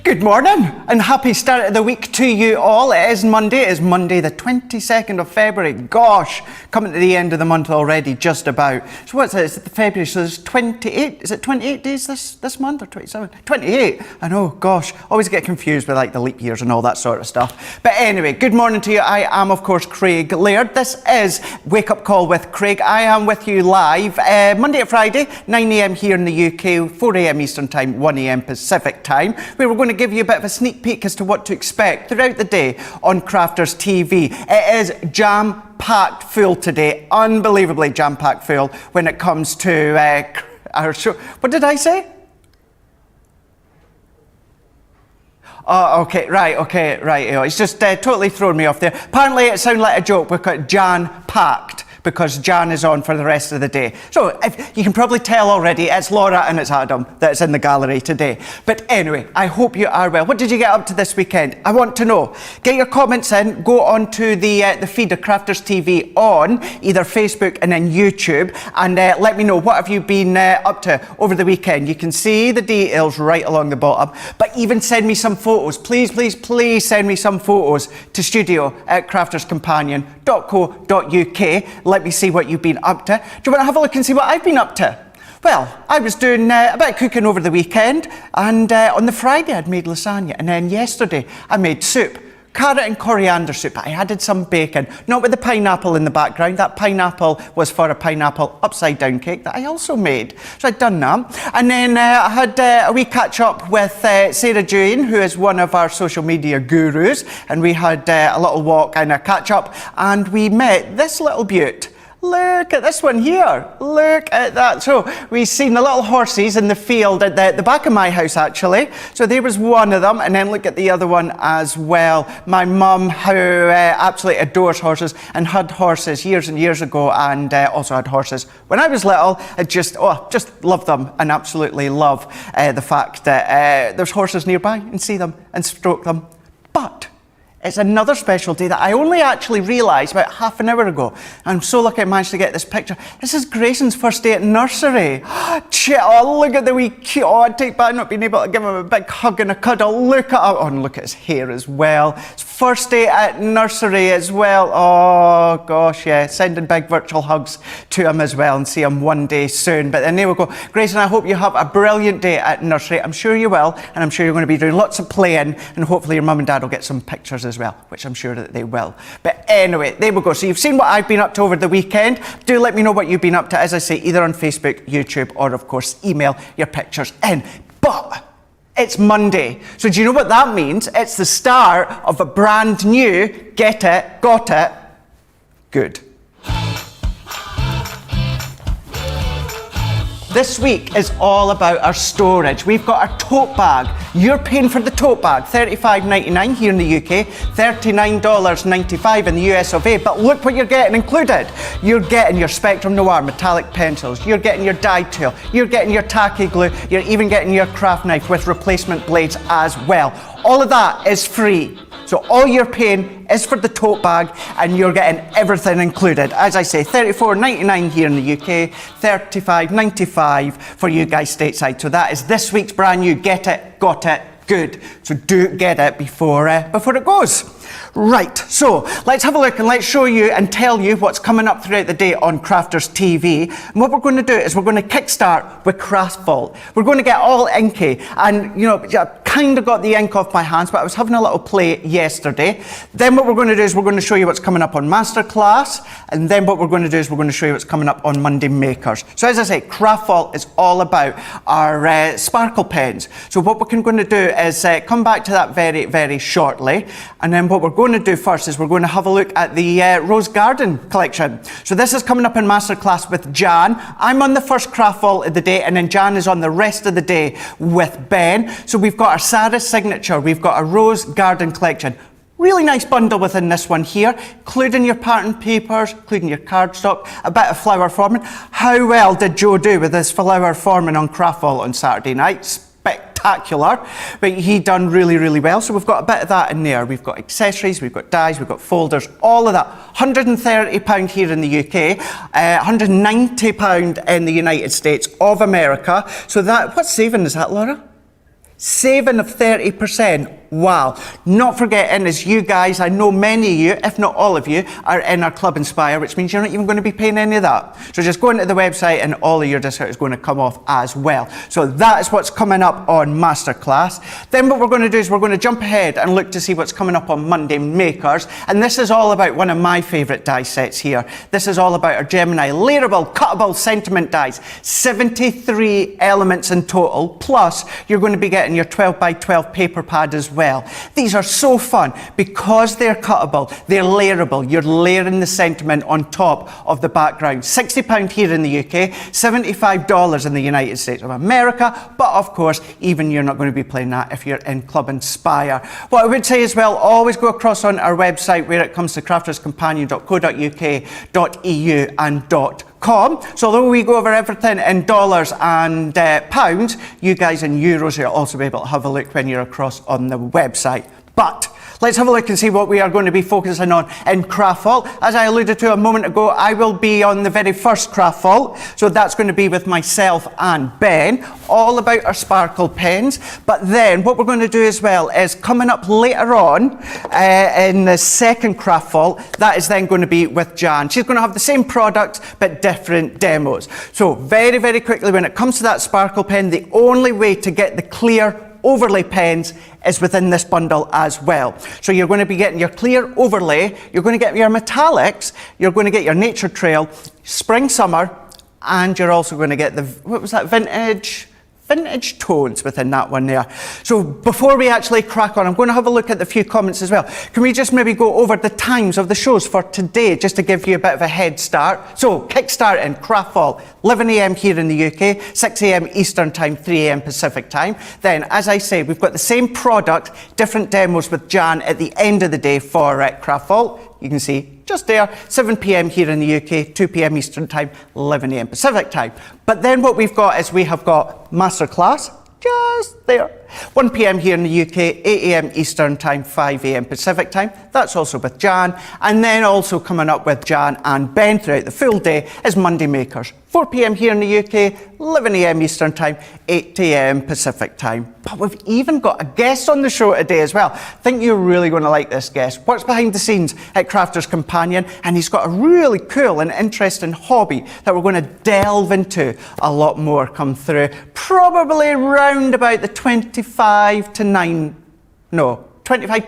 Good morning and happy start of the week to you all. It is Monday the 22nd of February. Gosh, coming to the end of the month already, just about. So what's it? It's February, so there's 28, is it 28 days this month or 27? 28, I know, gosh, always get confused with like the leap years and all that sort of stuff. But anyway, good morning to you. I am of course Craig Laird. This is Wake Up Call with Craig. I am with you live Monday to Friday, 9 a.m. here in the UK, 4 a.m. Eastern Time, 1 a.m. Pacific Time, where we're going to give you a bit of a sneak peek as to what to expect throughout the day on Crafters TV. It is jam-packed full today, unbelievably jam-packed full when it comes to our show. What did I say? Oh, okay, right. It's just totally thrown me off there. Apparently it sounded like a joke because Jan-packed, because Jan is on for the rest of the day. So if you can probably tell already, it's Laura and it's Adam that's in the gallery today. But anyway, I hope you are well. What did you get up to this weekend? I want to know. Get your comments in. Go on to the feed of Crafters TV on either Facebook and then YouTube, and let me know what have you been up to over the weekend. You can see the details right along the bottom, but even send me some photos. Please send me some photos to studio@crafterscompanion.co.uk. Let me see what you've been up to. Do you want to have a look and see what I've been up to? Well, I was doing a bit of cooking over the weekend, and on the Friday I'd made lasagna, and then yesterday I made soup. Carrot and coriander soup, but I added some bacon, not with the pineapple in the background. That pineapple was for a pineapple upside down cake that I also made. So I'd done that. And then I had a wee catch up with Sarah Jane, who is one of our social media gurus. And we had a little walk and a catch up, and we met this little beaut. Look at this one here. Look at that. So we've seen the little horses in the field at the back of my house, actually. So there was one of them, and then look at the other one as well. My mum, who absolutely adores horses and had horses years and years ago, and also had horses when I was little. I just love them and absolutely love the fact that there's horses nearby and see them and stroke them. But it's another special day that I only actually realised about half an hour ago. I'm so lucky I managed to get this picture. This is Grayson's first day at nursery. Oh, look at the wee cute. Oh, I take back not being able to give him a big hug and a cuddle. Look at oh, and look at his hair as well. It's first day at nursery as well. Oh gosh, yeah. Sending big virtual hugs to him as well and see him one day soon. But then there we go. Grayson, I hope you have a brilliant day at nursery. I'm sure you will, and I'm sure you're going to be doing lots of playing, and hopefully your mum and dad will get some pictures as well, which I'm sure that they will. But anyway, there we go. So you've seen what I've been up to over the weekend. Do let me know what you've been up to, as I say, either on Facebook, YouTube, or of course email your pictures in. But it's Monday. So do you know what that means? It's the start of a brand new Get It, Got It, Good. This week is all about our storage. We've got our tote bag. You're paying for the tote bag, $35.99 here in the UK, $39.95 in the US of A. But look what you're getting included. You're getting your Spectrum Noir metallic pencils. You're getting your dye tool. You're getting your tacky glue. You're even getting your craft knife with replacement blades as well. All of that is free. So all you're paying is for the tote bag, and you're getting everything included. As I say, $34.99 here in the UK, $35.95 for you guys stateside. So that is this week's brand new Get It, Got It, Good. So do get it before it goes. Right, so let's have a look and let's show you and tell you what's coming up throughout the day on Crafters TV. And what we're going to do is we're going to kickstart with Craft Vault. We're going to get all inky, and you know, I kind of got the ink off my hands, but I was having a little play yesterday. Then what we're going to do is we're going to show you what's coming up on Masterclass, and then what we're going to do is we're going to show you what's coming up on Monday Makers. So as I say, Craft Vault is all about our sparkle pens. So what we're going to do is come back to that very, very shortly, and then what we're going to do first is we're going to have a look at the Rose Garden collection. So this is coming up in Masterclass with Jan. I'm on the first Craft Vault of the day, and then Jan is on the rest of the day with Ben. So we've got our Sarah signature, we've got a Rose Garden collection. Really nice bundle within this one here, including your pattern papers, including your cardstock, a bit of flower forming. How well did Joe do with his flower forming on Craft Vault on Saturday night? Spectacular, but he done really, really well. So we've got a bit of that in there. We've got accessories, we've got dies, we've got folders, all of that. £130 here in the UK, £190 in the United States of America. So that, what saving is that, Laura? Saving of 30%. Wow. Not forgetting, as you guys, I know many of you, if not all of you, are in our Club Inspire, which means you're not even going to be paying any of that. So just go into the website and all of your discount is going to come off as well. So that is what's coming up on Masterclass. Then what we're going to do is we're going to jump ahead and look to see what's coming up on Monday Makers. And this is all about one of my favourite die sets here. This is all about our Gemini Layerable Cuttable Sentiment dies. 73 elements in total, plus you're going to be getting your 12 by 12 paper pad as well. These are so fun because they're cuttable, they're layerable. You're layering the sentiment on top of the background. £60 here in the UK, $75 in the United States of America, but of course, even you're not going to be playing that if you're in Club Inspire. What I would say as well, always go across on our website where it comes to crafterscompanion.co.uk.eu and .com. So although we go over everything in dollars and pounds, you guys in euros, you'll also be able to have a look when you're across on the website. But let's have a look and see what we are going to be focusing on in Craft Vault. As I alluded to a moment ago, I will be on the very first Craft Vault. So that's going to be with myself and Ben, all about our sparkle pens. But then what we're going to do as well is coming up later on in the second Craft Vault, that is then going to be with Jan. She's going to have the same products, but different demos. So very, very quickly, when it comes to that sparkle pen, the only way to get the clear overlay pens is within this bundle as well. So you're going to be getting your clear overlay, you're going to get your metallics, you're going to get your nature trail, spring, summer, and you're also going to get the, what was that, vintage tones within that one there. So before we actually crack on, I'm going to have a look at the few comments as well. Can we just maybe go over the times of the shows for today, just to give you a bit of a head start? So Kickstart in Craft Vault, 11 AM here in the UK, 6 AM Eastern Time, 3 AM Pacific Time. Then, as I say, we've got the same product, different demos with Jan at the end of the day for Craft Vault. You can see just there, 7 PM here in the UK, 2 PM Eastern Time, 11 AM Pacific Time. But then what we've got is we have got Masterclass, just there. 1 PM here in the UK, 8 AM Eastern Time, 5 AM Pacific Time. That's also with Jan. And then also coming up with Jan and Ben throughout the full day is Monday Makers. 4 PM here in the UK, 11 AM Eastern Time, 8 AM Pacific Time. But we've even got a guest on the show today as well. I think you're really going to like this guest. Works behind the scenes at Crafter's Companion, and he's got a really cool and interesting hobby that we're going to delve into a lot more come through. Probably around about the 25 to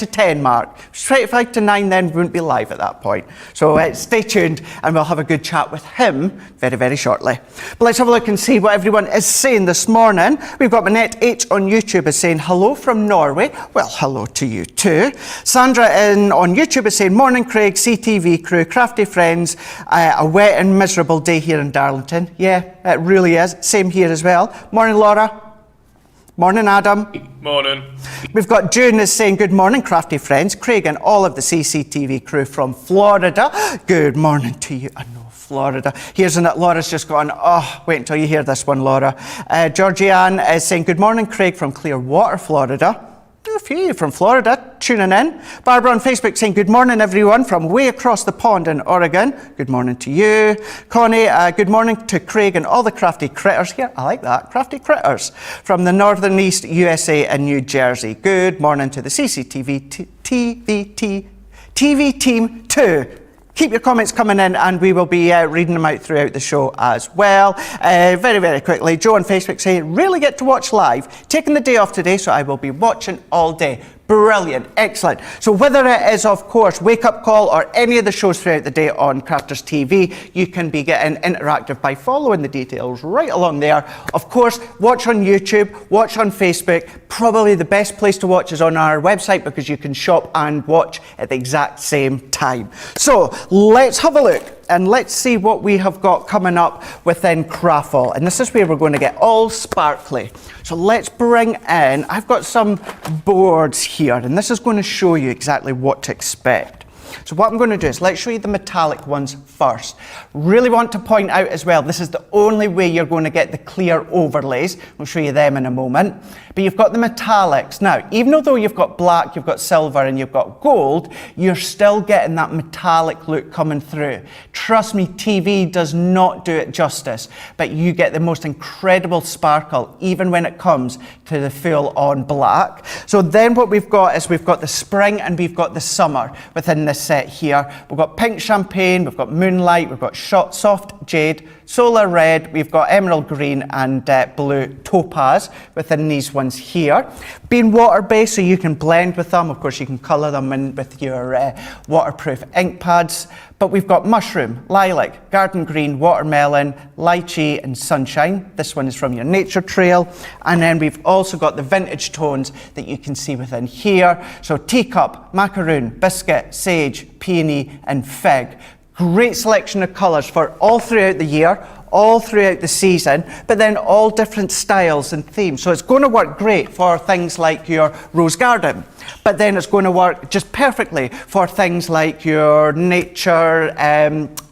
10 mark. 25 to 9 then wouldn't be live at that point. So stay tuned and we'll have a good chat with him very, very shortly. But let's have a look and see what everyone is saying this morning. We've got Manette H on YouTube is saying hello from Norway. Well, hello to you too. Sandra on YouTube is saying morning Craig, CTV crew, crafty friends, a wet and miserable day here in Darlington. Yeah, it really is. Same here as well. Morning Laura. Morning, Adam. Morning. We've got June is saying, good morning, crafty friends. Craig and all of the CCTV crew from Florida. Good morning to you. I know, Florida. Here's one that Laura's just gone, oh, wait until you hear this one, Laura. Georgianne is saying, good morning, Craig from Clearwater, Florida. A few of you from Florida tuning in. Barbara on Facebook saying, good morning everyone from way across the pond in Oregon. Good morning to you. Connie, good morning to Craig and all the crafty critters here. I like that, crafty critters. From the northern east USA and New Jersey. Good morning to the CCTV TV team too. Keep your comments coming in and we will be reading them out throughout the show as well. Very, very quickly, Joe on Facebook saying, really get to watch live. Taking the day off today, so I will be watching all day. Brilliant, excellent. So whether it is, of course, Wake Up Call or any of the shows throughout the day on Crafters TV, you can be getting interactive by following the details right along there. Of course, watch on YouTube, watch on Facebook. Probably the best place to watch is on our website because you can shop and watch at the exact same time. So let's have a look and let's see what we have got coming up within Craft Vault. And this is where we're going to get all sparkly. So let's bring in, I've got some boards here, and this is going to show you exactly what to expect. So what I'm going to do is let's show you the metallic ones first. Really want to point out as well, this is the only way you're going to get the clear overlays. We'll show you them in a moment. But you've got the metallics. Now, even though you've got black, you've got silver, and you've got gold, you're still getting that metallic look coming through. Trust me, TV does not do it justice, but you get the most incredible sparkle, even when it comes to the full-on black. So then what we've got is we've got the spring and we've got the summer within this set here. We've got pink champagne, we've got moonlight, we've got soft jade, solar red, we've got emerald green and blue topaz within these ones here. Being water-based, so you can blend with them. Of course, you can colour them in with your waterproof ink pads. But we've got mushroom, lilac, garden green, watermelon, lychee and sunshine. This one is from your nature trail. And then we've also got the vintage tones that you can see within here. So teacup, macaroon, biscuit, sage, peony and fig. Great selection of colours for all throughout the year, all throughout the season, but then all different styles and themes. So it's going to work great for things like your rose garden, but then it's going to work just perfectly for things like your nature,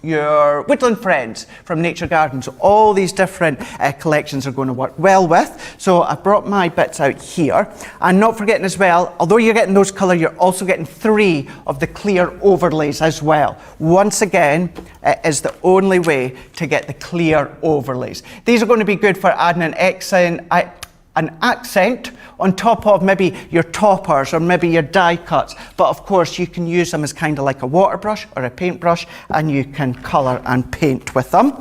your woodland friends from Nature Garden. So all these different collections are going to work well with. So I brought my bits out here, and not forgetting as well, although you're getting those colours, you're also getting 3 of the clear overlays as well. Once again, it is the only way to get the clear overlays. These are going to be good for adding an accent on top of maybe your toppers or maybe your die cuts, but of course you can use them as kind of like a water brush or a paintbrush, and you can colour and paint with them.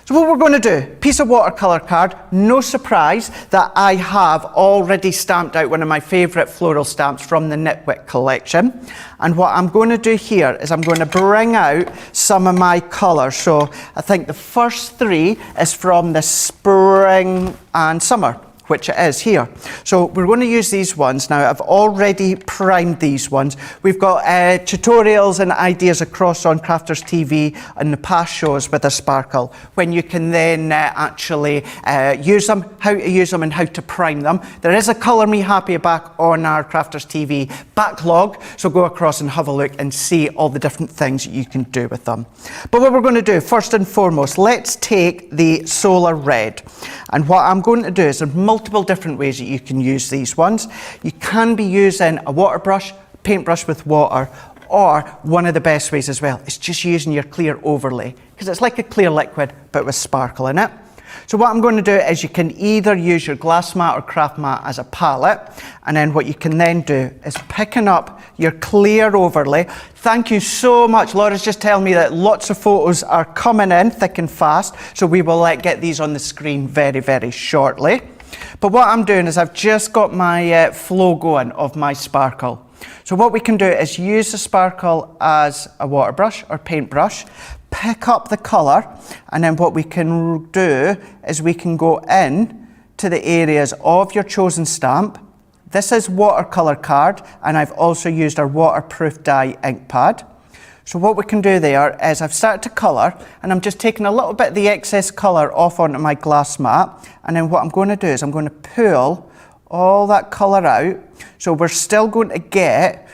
So what we're going to do, piece of watercolour card, no surprise that I have already stamped out one of my favourite floral stamps from the Knitwit collection. And what I'm going to do here is I'm going to bring out some of my colours. So I think the first 3 is from the spring and summer, which it is here. So we're going to use these ones now. I've already primed these ones. We've got tutorials and ideas across on Crafters TV and the past shows with a sparkle, when you can then actually use them, how to use them and how to prime them. There is a Colour Me Happy back on our Crafters TV backlog, so go across and have a look and see all the different things that you can do with them. But what we're going to do, first and foremost, let's take the solar red. And what I'm going to do is there's multiple different ways that you can use these ones. You can be using a water brush, paintbrush with water, or one of the best ways as well is just using your clear overlay, because it's like a clear liquid but with sparkle in it. So what I'm going to do is you can either use your glass mat or craft mat as a palette, and then what you can then do is picking up your clear overlay. Thank you so much. Laura's just telling me that lots of photos are coming in thick and fast, so we will get these on the screen very, very shortly. But what I'm doing is I've just got my flow going of my sparkle. So what we can do is use the sparkle as a water brush or paintbrush, pick up the colour, and then what we can do is we can go in to the areas of your chosen stamp. This is watercolour card, and I've also used our waterproof dye ink pad. So what we can do there is I've started to colour, and I'm just taking a little bit of the excess colour off onto my glass mat, and then what I'm going to do is I'm going to pull all that colour out. So we're still going to get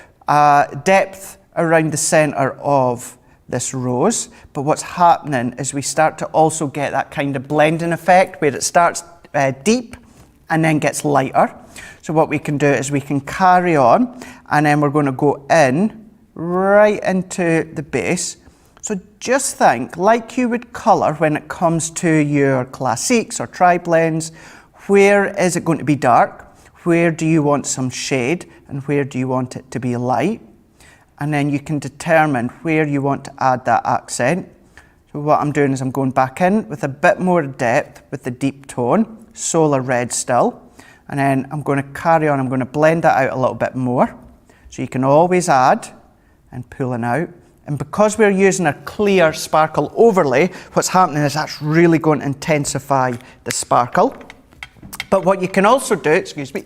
depth around the centre of this rose, but what's happening is we start to also get that kind of blending effect where it starts deep and then gets lighter. So what we can do is we can carry on, and then we're going to go in right into the base. So just think like you would colour when it comes to your classiques or tri-blends. Where is it going to be dark? Where do you want some shade? And where do you want it to be light? And then you can determine where you want to add that accent. So what I'm doing is I'm going back in with a bit more depth with the deep tone, solar red still. And then I'm going to carry on, I'm going to blend that out a little bit more. So you can always add and pulling out. And because we're using a clear sparkle overlay, what's happening is that's really going to intensify the sparkle. But what you can also do, excuse me,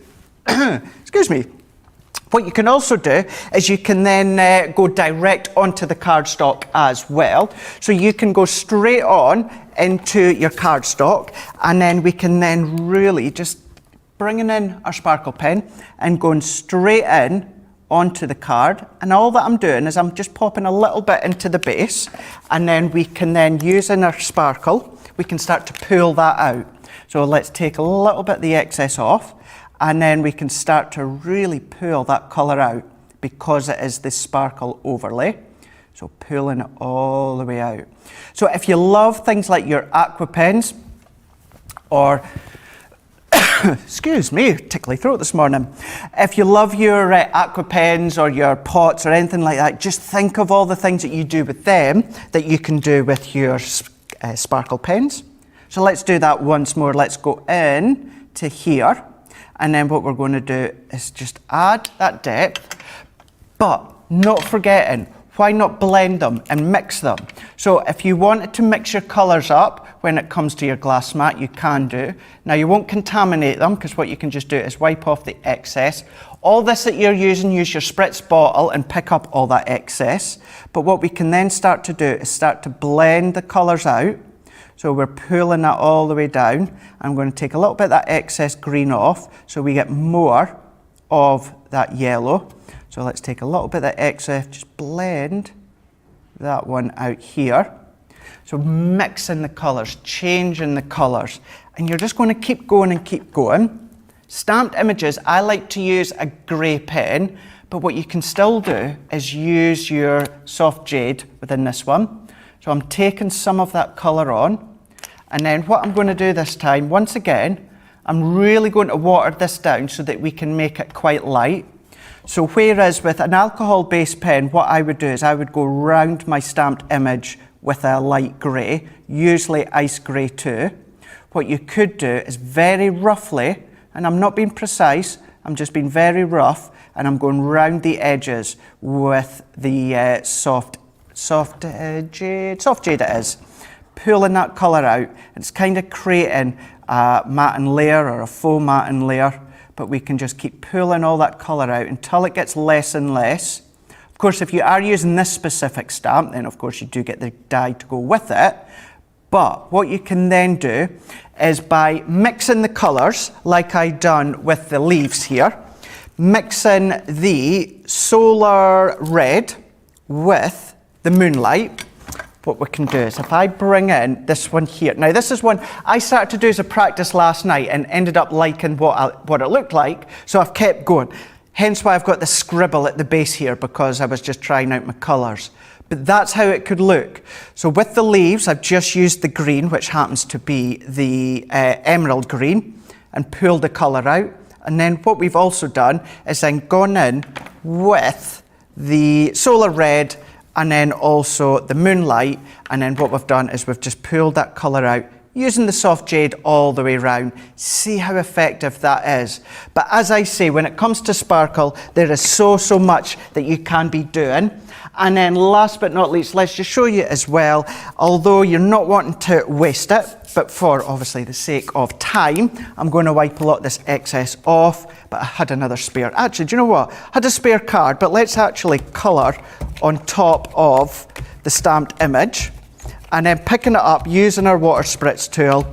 what you can also do is you can then go direct onto the cardstock as well. So you can go straight on into your cardstock, and then we can then really just bringing in our sparkle pen and going straight in onto the card, and all that I'm doing is I'm just popping a little bit into the base, and then we can then, using our sparkle, we can start to pull that out. So let's take a little bit of the excess off, and then we can start to really pull that colour out because it is this sparkle overlay. So pulling it all the way out. So if you love things like your aqua pens, or excuse me, tickly throat this morning. If you love your aqua pens or your pots or anything like that, just think of all the things that you do with them that you can do with your sparkle pens. So let's do that once more. Let's go in to here, and then what we're going to do is just add that depth, but not forgetting, why not blend them and mix them? So if you wanted to mix your colours up when it comes to your glass mat, you can do. Now you won't contaminate them, because what you can just do is wipe off the excess. All this that you're using, use your spritz bottle and pick up all that excess. But what we can then start to do is start to blend the colours out. So we're pulling that all the way down. I'm going to take a little bit of that excess green off so we get more of that yellow. So let's take a little bit of that excess, just blend that one out here. So mixing the colours, changing the colours, and you're just going to keep going and keep going. Stamped images, I like to use a grey pen, but what you can still do is use your soft jade within this one. So I'm taking some of that colour on, and then what I'm going to do this time, once again, I'm really going to water this down so that we can make it quite light. So whereas with an alcohol-based pen, what I would do is I would go round my stamped image with a light grey, usually ice grey too. What you could do is very roughly, and I'm not being precise, I'm just being very rough, and I'm going round the edges with the soft jade it is. Pulling that colour out, and it's kind of creating a matte layer or a faux matte layer. But we can just keep pulling all that colour out until it gets less and less. Of course, if you are using this specific stamp, then of course you do get the dye to go with it. But what you can then do is by mixing the colours, like I done with the leaves here, mixing the solar red with the moonlight, what we can do is if I bring in this one here. Now this is one I started to do as a practice last night and ended up liking what it looked like, so I've kept going. Hence why I've got the scribble at the base here, because I was just trying out my colours. But that's how it could look. So with the leaves, I've just used the green, which happens to be the emerald green, and pulled the colour out. And then what we've also done is then gone in with the solar red, and then also the moonlight, and then what we've done is we've just pulled that colour out using the soft jade all the way around. See how effective that is. But as I say, when it comes to sparkle, there is so much that you can be doing. And then last but not least, let's just show you as well, although you're not wanting to waste it, but for obviously the sake of time, I'm going to wipe a lot of this excess off, but I had another spare. Actually, do you know what? I had a spare card, but let's actually colour on top of the stamped image, and then picking it up using our water spritz tool.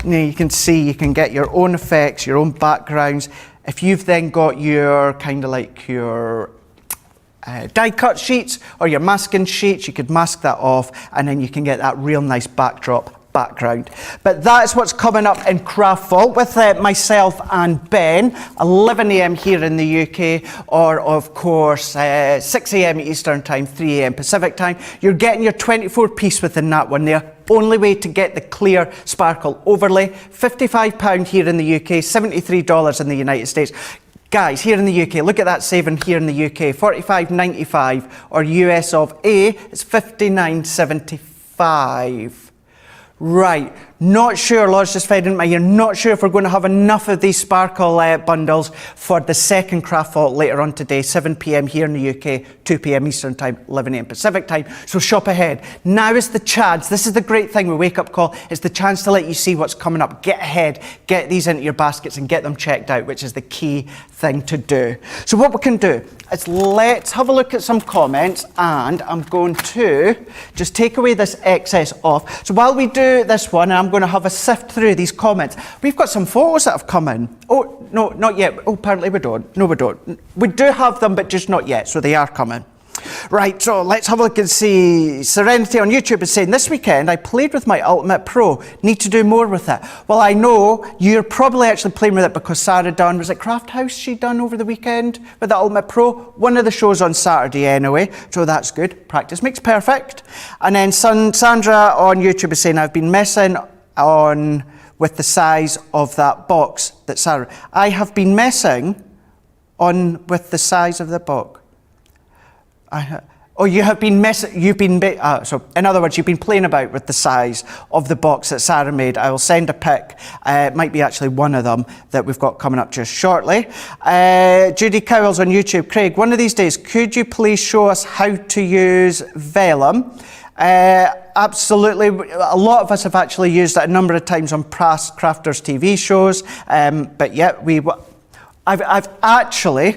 You can see you can get your own effects, your own backgrounds. If you've then got your kind of like your die cut sheets or your masking sheets, you could mask that off, and then you can get that real nice backdrop background. But that's what's coming up in Craft Vault with myself and Ben, 11 AM here in the UK, or of course 6 AM Eastern time, 3 AM Pacific time. You're getting your 24 piece within that one there. Only way to get the clear sparkle overlay, £55 here in the UK, $73 in the United States. Guys, here in the UK, look at that saving here in the UK, $45.95, or US of A, it's $59.75. Right, not sure, Laura's just fed into my ear, not sure if we're going to have enough of these sparkle bundles for the second Craft Vault later on today, 7 PM here in the UK, 2 PM Eastern time, 11 AM Pacific time, so shop ahead. Now is the chance, this is the great thing with Wake Up Call, it's the chance to let you see what's coming up. Get ahead, get these into your baskets and get them checked out, which is the key thing to do. So what we can do is let's have a look at some comments, and I'm going to just take away this excess off. So while we do this one, I'm going to have a sift through these comments. We've got some photos that have come in. Oh, no, not yet. Oh, apparently we don't. No, we don't. We do have them, but just not yet, so they are coming. Right, so let's have a look and see. Serenity on YouTube is saying, this weekend I played with my Ultimate Pro. Need to do more with it. Well, I know you're probably actually playing with it because Sarah done, was it Craft House she done over the weekend with the Ultimate Pro? One of the shows on Saturday anyway, so that's good. Practice makes perfect. And then Sandra on YouTube is saying, I've been messing on with the size of that box that Sarah... I have been messing on with the size of the box. Oh, you have been so in other words, you've been playing about with the size of the box that Sarah made. I will send a pic. It might be actually one of them that we've got coming up just shortly. Judy Cowell's on YouTube. Craig, one of these days, could you please show us how to use vellum? Absolutely. A lot of us have actually used it a number of times on past Crafters TV shows. But yeah, I've actually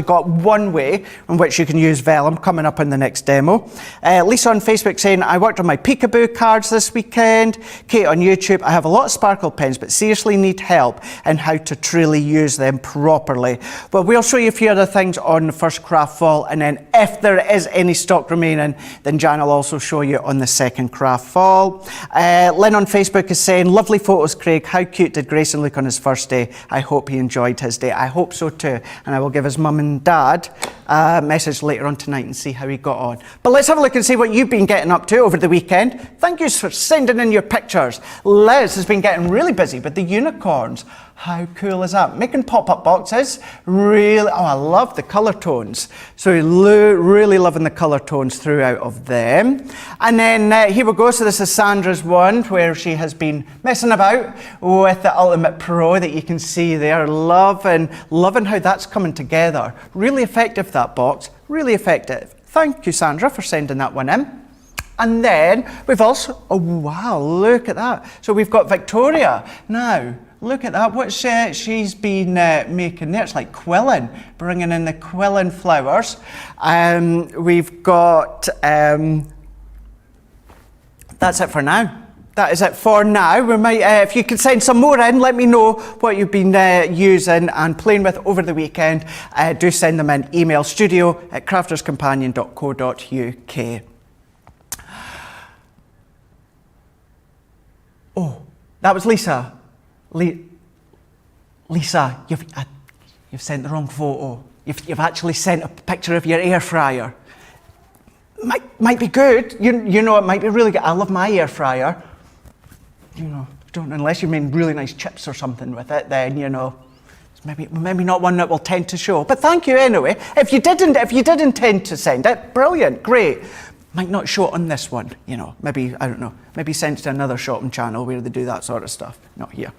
got one way in which you can use vellum coming up in the next demo. Lisa on Facebook saying, I worked on my peekaboo cards this weekend. Kate on YouTube, I have a lot of sparkle pens, but seriously need help in how to truly use them properly. Well, we'll show you a few other things on the first craft fall, and then if there is any stock remaining, then Jan will also show you on the second craft fall. Lynn on Facebook is saying, lovely photos, Craig. How cute did Grayson look on his first day? I hope he enjoyed his day. I hope so too, and I will give his mum and dad a message later on tonight and see how he got on. But let's have a look and see what you've been getting up to over the weekend. Thank you for sending in your pictures. Liz has been getting really busy with the unicorns. How cool is that? Making pop-up boxes. Really, oh, I love the colour tones. So really loving the colour tones throughout of them. And then here we go. So this is Sandra's one where she has been messing about with the Ultimate Pro that you can see there. Loving how that's coming together. Really effective, that box. Really effective. Thank you, Sandra, for sending that one in. And then we've also, oh wow, look at that. So we've got Victoria now. Look at that, what she's been making there. It's like quilling, bringing in the quilling flowers. We've got, that's it for now. That is it for now. We might, if you can send some more in, let me know what you've been using and playing with over the weekend. Do send them in. Email studio@crafterscompanion.co.uk. Oh, that was Lisa. Lisa, you've sent the wrong photo. You've actually sent a picture of your air fryer. Might be good. You know, it might be really good. I love my air fryer. You know, unless you mean really nice chips or something with it, then you know, it's maybe not one that will tend to show. But thank you anyway. If you did intend to send it, brilliant, great. Might not show it on this one, you know, maybe, I don't know, maybe send it to another shopping channel where they do that sort of stuff. Not here.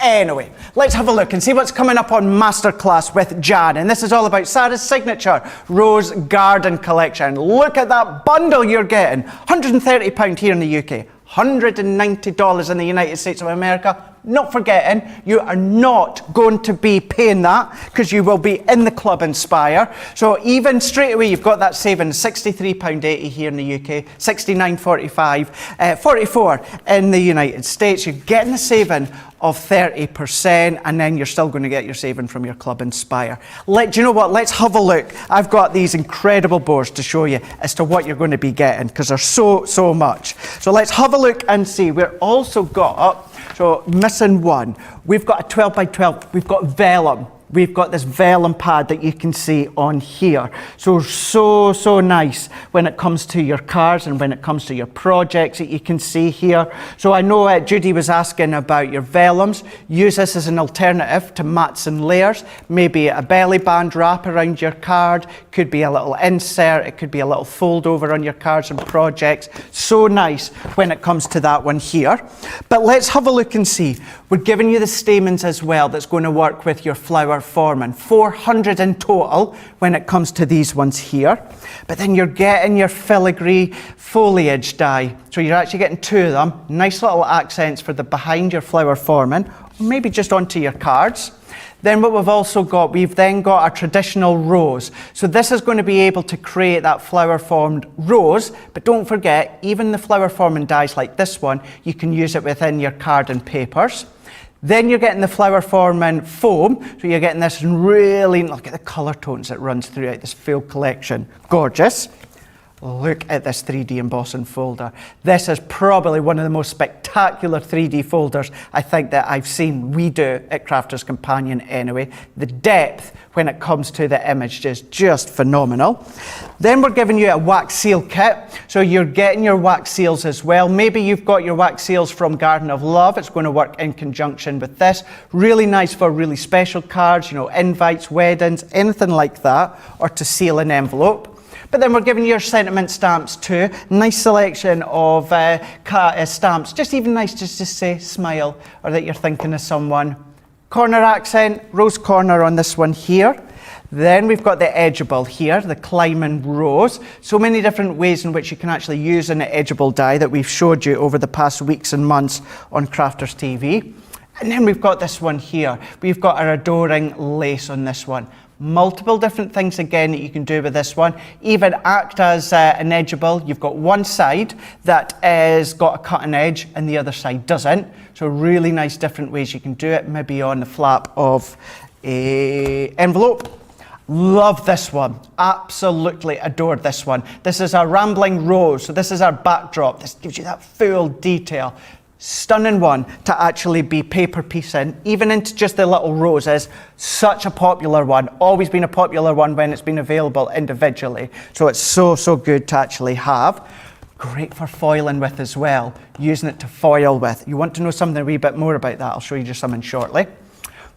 Anyway, let's have a look and see what's coming up on Masterclass with Jan. And this is all about Sarah's signature Rose Garden collection. Look at that bundle you're getting. £130 here in the UK, $190 in the United States of America. Not forgetting, you are not going to be paying that because you will be in the Club Inspire. So even straight away, you've got that saving, £63.80 here in the UK, £69.45, $44 in the United States. You're getting a saving of 30%, and then you're still going to get your saving from your Club Inspire. Do you know what? Let's have a look. I've got these incredible boards to show you as to what you're going to be getting because there's so much. So let's have a look and see. We're also got, so missing one, we've got a 12 by 12, we've got vellum. We've got this vellum pad that you can see on here. So nice when it comes to your cards and when it comes to your projects that you can see here. So I know Judy was asking about your vellums. Use this as an alternative to mats and layers. Maybe a belly band wrap around your card. Could be a little insert. It could be a little fold over on your cards and projects. So nice when it comes to that one here. But let's have a look and see. We're giving you the stamens as well that's going to work with your flower forming. 400 in total when it comes to these ones here. But then you're getting your filigree foliage die. So you're actually getting two of them. Nice little accents for the behind your flower forming. maybe just onto your cards. Then what we've also got, we've then got our traditional rose. So this is going to be able to create that flower formed rose, but don't forget, even the flower forming dies like this one, you can use it within your card and papers. Then you're getting the flower forming foam, so you're getting this really, look at the colour tones that runs throughout this full collection. Gorgeous. Look at this 3D embossing folder. This is probably one of the most spectacular 3D folders I think that I've seen we do at Crafters Companion anyway. The depth when it comes to the image is just phenomenal. Then we're giving you a wax seal kit. So you're getting your wax seals as well. Maybe you've got your wax seals from Garden of Love. It's going to work in conjunction with this. Really nice for really special cards, you know, invites, weddings, anything like that, or to seal an envelope. But then we're giving you your sentiment stamps too. Nice selection of stamps. Just even nice just to say smile or that you're thinking of someone. Corner accent, rose corner on this one here. Then we've got the edgeable here, the climbing rose. So many different ways in which you can actually use an edgeable die that we've showed you over the past weeks and months on Crafters TV. And then we've got this one here. We've got our adoring lace on this one. Multiple different things again that you can do with this one. Even act as an edgeable. You've got one side that has got a cutting edge and the other side doesn't. So really nice different ways you can do it. Maybe on the flap of a envelope. Love this one. Absolutely adored this one. This is our rambling rose. So this is our backdrop. This gives you that full detail. Stunning one to actually be paper piecing, even into just the little roses. Such a popular one, always been a popular one when it's been available individually. So it's so good to actually have. Great for foiling with as well, using it to foil with. You want to know something a wee bit more about that, I'll show you just something shortly.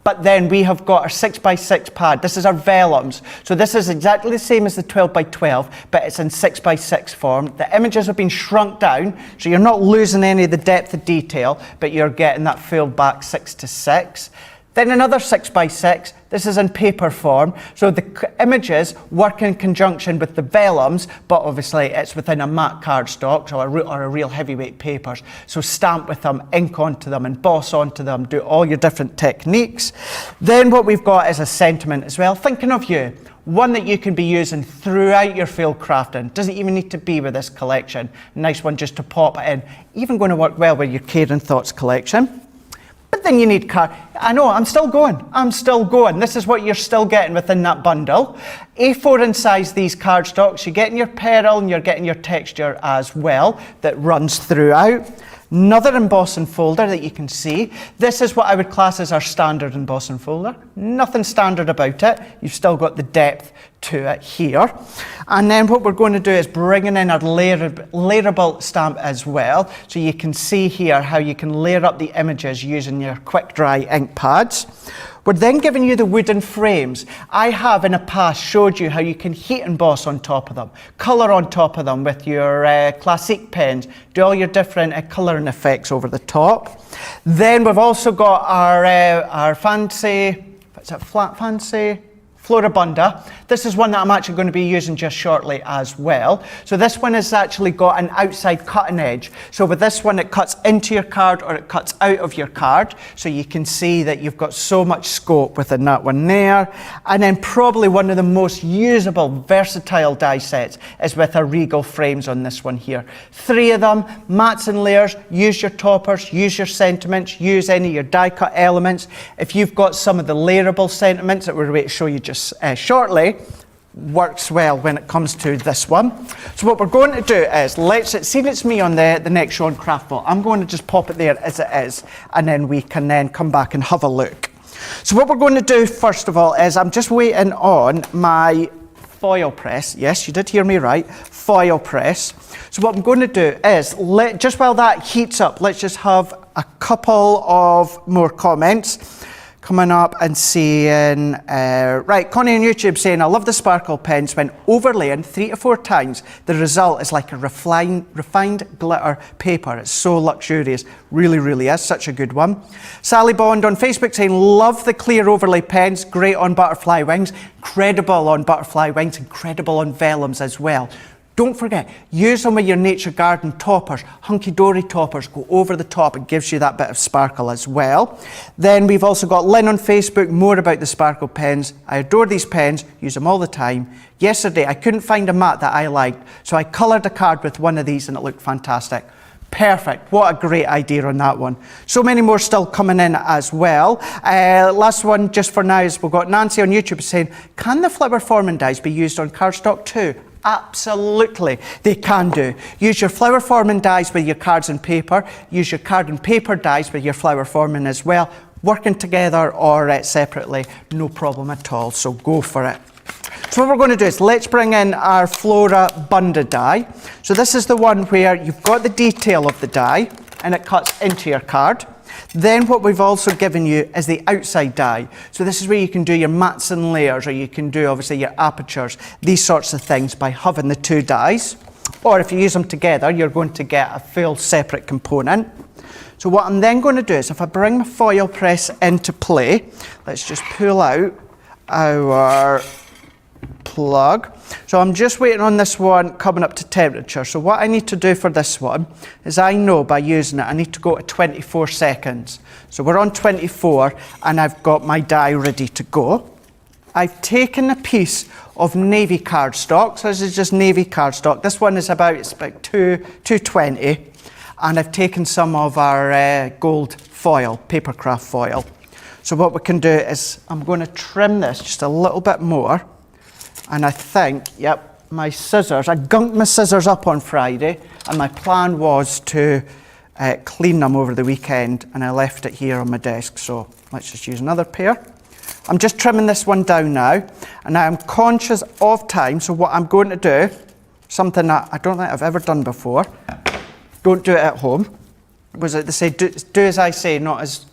But then we have got our 6x6 pad. This is our vellums. So this is exactly the same as the 12x12, but it's in 6x6 form. The images have been shrunk down, so you're not losing any of the depth of detail, but you're getting that full back 6x6. Then another 6x6. This is in paper form. So the images work in conjunction with the vellums, but obviously it's within a matte cardstock or a real heavyweight papers. So stamp with them, ink onto them, emboss onto them, do all your different techniques. Then what we've got is a sentiment as well. Thinking of you. One that you can be using throughout your field crafting. Doesn't even need to be with this collection. Nice one just to pop it in. Even going to work well with your Care and Thoughts collection. But then you need card. I know, I'm still going. This is what you're still getting within that bundle. A4 in size, these cardstocks. You're getting your pearl and you're getting your texture as well that runs throughout. Another embossing folder that you can see. This is what I would class as our standard embossing folder. Nothing standard about it. You've still got the depth to it here. And then what we're going to do is bringing in our layerable stamp as well. So you can see here how you can layer up the images using your quick dry ink pads. We're then giving you the wooden frames. I have in the past showed you how you can heat emboss on top of them, colour on top of them with your classic pens, do all your different colouring effects over the top. Then we've also got our fancy, what's it, flat fancy? Floribunda. This is one that I'm actually going to be using just shortly as well. So this one has actually got an outside cutting edge. So with this one, it cuts into your card or it cuts out of your card. So you can see that you've got so much scope within that one there. And then probably one of the most usable, versatile die sets is with our Regal frames on this one here. 3 of them, mats and layers. Use your toppers, use your sentiments, use any of your die cut elements. If you've got some of the layerable sentiments that we're going to show you just shortly, works well when it comes to this one. So what we're going to do is, see it's me on the next show on Craftball. I'm going to just pop it there as it is, and then we can then come back and have a look. So what we're going to do first of all is I'm just waiting on my foil press. Yes, you did hear me right, foil press. So what I'm going to do is, just while that heats up, let's just have a couple of more comments. Coming up and saying, right, Connie on YouTube saying, I love the sparkle pens when overlaying 3 to 4 times. The result is like a refined glitter paper. It's so luxurious. Really, really is. Such a good one. Sally Bond on Facebook saying, love the clear overlay pens. Great on butterfly wings. Incredible on butterfly wings. Incredible on vellums as well. Don't forget, use them with your nature garden toppers, hunky-dory toppers, go over the top, it gives you that bit of sparkle as well. Then we've also got Lynn on Facebook, more about the sparkle pens. I adore these pens, use them all the time. Yesterday, I couldn't find a mat that I liked, so I coloured a card with one of these and it looked fantastic. Perfect, what a great idea on that one. So many more still coming in as well. Last one just for now is we've got Nancy on YouTube saying, can the flower forming dies be used on cardstock too? Absolutely, they can do. Use your flower forming dies with your cards and paper. Use your card and paper dies with your flower forming as well. Working together or separately, no problem at all, so go for it. So what we're going to do is let's bring in our Flora Bunda die. So this is the one where you've got the detail of the die and it cuts into your card. Then what we've also given you is the outside die. So this is where you can do your mats and layers, or you can do obviously your apertures, these sorts of things by having the two dies. Or if you use them together, you're going to get a full separate component. So what I'm then going to do is if I bring my foil press into play, let's just pull out our plug. So I'm just waiting on this one coming up to temperature. So what I need to do for this one is I know by using it I need to go to 24 seconds. So we're on 24 and I've got my die ready to go. I've taken a piece of navy cardstock. So this is just navy cardstock. This one is about 220, and I've taken some of our gold foil, papercraft foil. So what we can do is I'm going to trim this just a little bit more. And I think, yep, my scissors, I gunked my scissors up on Friday, and my plan was to clean them over the weekend, and I left it here on my desk, so let's just use another pair. I'm just trimming this one down now, and I'm conscious of time, so what I'm going to do, something that I don't think I've ever done before, don't do it at home, was it they say, do as I say, not as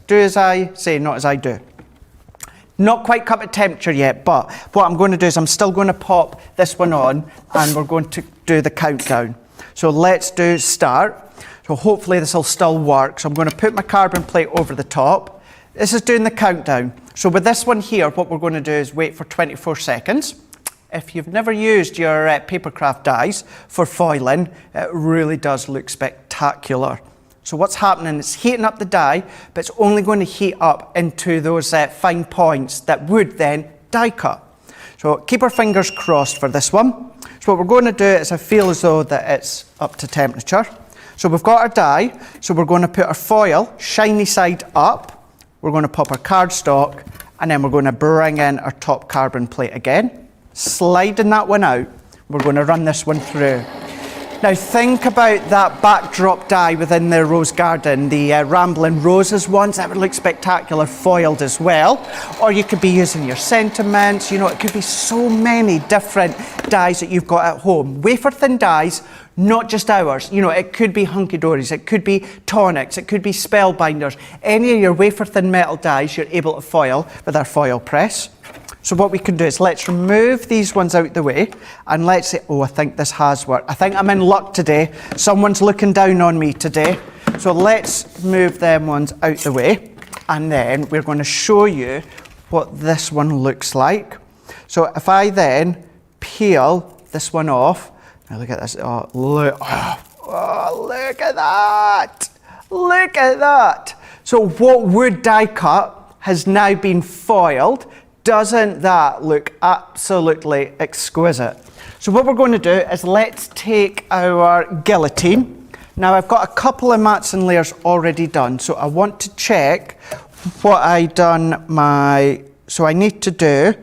I do. Not quite come to temperature yet, but what I'm going to do is I'm still going to pop this one on and we're going to do the countdown. So let's do start. So hopefully this will still work. So I'm going to put my carbon plate over the top. This is doing the countdown. So with this one here, what we're going to do is wait for 24 seconds. If you've never used your papercraft dies for foiling, it really does look spectacular. So what's happening is heating up the die, but it's only going to heat up into those fine points that would then die cut. So keep our fingers crossed for this one. So what we're going to do is I feel as though that it's up to temperature. So we've got our die, so we're going to put our foil, shiny side up, we're going to pop our cardstock, and then we're going to bring in our top carbon plate again, sliding that one out, we're going to run this one through. Now think about that backdrop die within the rose garden, the Rambling Roses ones, that would look spectacular foiled as well. Or you could be using your sentiments, you know, it could be so many different dies that you've got at home. Wafer thin dies, not just ours, you know, it could be hunky-dories, it could be tonics, it could be spellbinders. Any of your wafer thin metal dies you're able to foil with our foil press. So what we can do is let's remove these ones out the way and let's say, oh, I think this has worked. I think I'm in luck today. Someone's looking down on me today. So let's move them ones out the way and then we're going to show you what this one looks like. So if I then peel this one off, now look at this, oh, look at that. Look at that. So what would die cut has now been foiled. Doesn't that look absolutely exquisite? So what we're going to do is let's take our guillotine. Now I've got a couple of mats and layers already done, so I want to check what I done so I need to do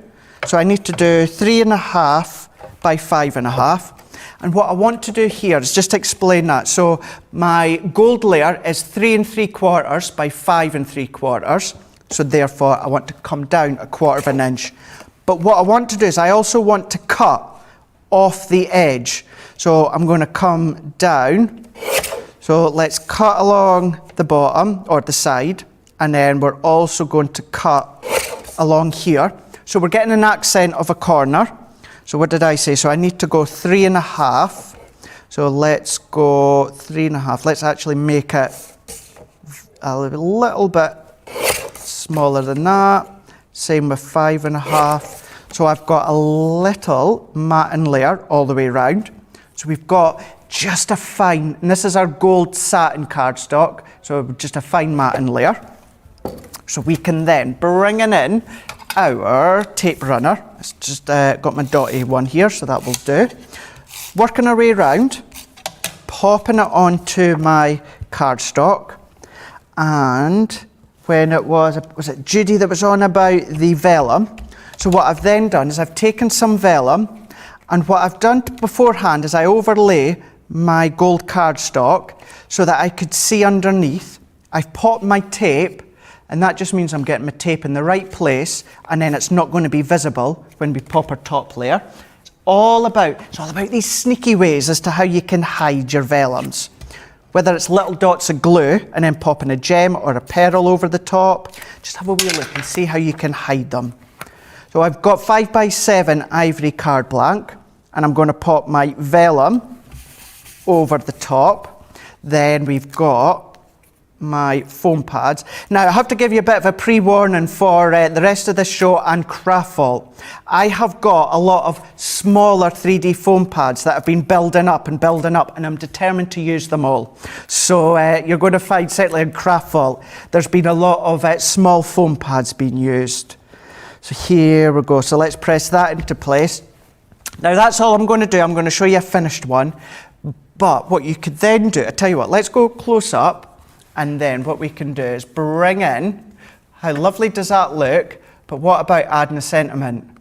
3.5 by 5.5. And what I want to do here is just explain that. So my gold layer is 3 3/4 by 5 3/4. So therefore I want to come down 1/4 inch. But what I want to do is I also want to cut off the edge. So I'm going to come down. So let's cut along the bottom or the side, and then we're also going to cut along here. So we're getting an accent of a corner. So what did I say? So I need to go 3.5. So let's go 3.5. Let's actually make it a little bit smaller than that. Same with 5.5. So I've got a little mat and layer all the way around. So we've got just a fine, and this is our gold satin cardstock, so just a fine matte layer. So we can then bring in our tape runner. It's just got my dotty one here, so that will do. Working our way around, popping it onto my cardstock, and when it was it Judy that was on about the vellum? So what I've then done is I've taken some vellum, and what I've done beforehand is I overlay my gold cardstock so that I could see underneath. I've popped my tape, and that just means I'm getting my tape in the right place, and then it's not going to be visible when we pop our top layer. It's all about these sneaky ways as to how you can hide your vellums. Whether it's little dots of glue and then popping a gem or a pearl over the top, just have a wee look and see how you can hide them. So I've got 5x7 ivory card blank, and I'm going to pop my vellum over the top. Then we've got my foam pads. Now I have to give you a bit of a pre-warning for the rest of the show and Craft Vault. I have got a lot of smaller 3D foam pads that have been building up, and I'm determined to use them all. So you're going to find, certainly in Craft Vault, there's been a lot of small foam pads being used. So here we go. So let's press that into place. Now that's all I'm going to do. I'm going to show you a finished one. But what you could then do, I tell you what, let's go close up. And then what we can do is bring in, how lovely does that look? But what about adding a sentiment?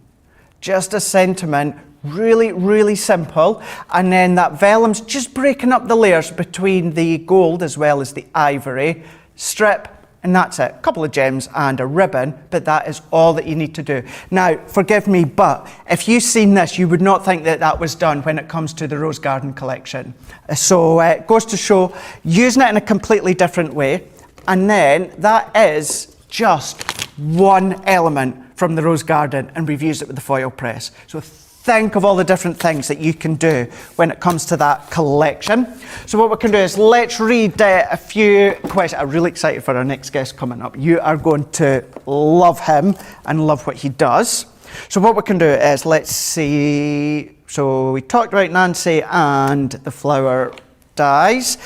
Just a sentiment, really, really simple. And then that vellum's just breaking up the layers between the gold as well as the ivory. Strip, and that's it. A couple of gems and a ribbon, but that is all that you need to do. Now, forgive me, but if you've seen this, you would not think that that was done when it comes to the Rose Garden collection. So it goes to show, using it in a completely different way, and then that is just one element from the Rose Garden, and we've used it with the foil press. So think of all the different things that you can do when it comes to that collection. So what we can do is let's read a few questions. I'm really excited for our next guest coming up. You are going to love him and love what he does. So what we can do is, let's see. So we talked about Nancy and the flower dies.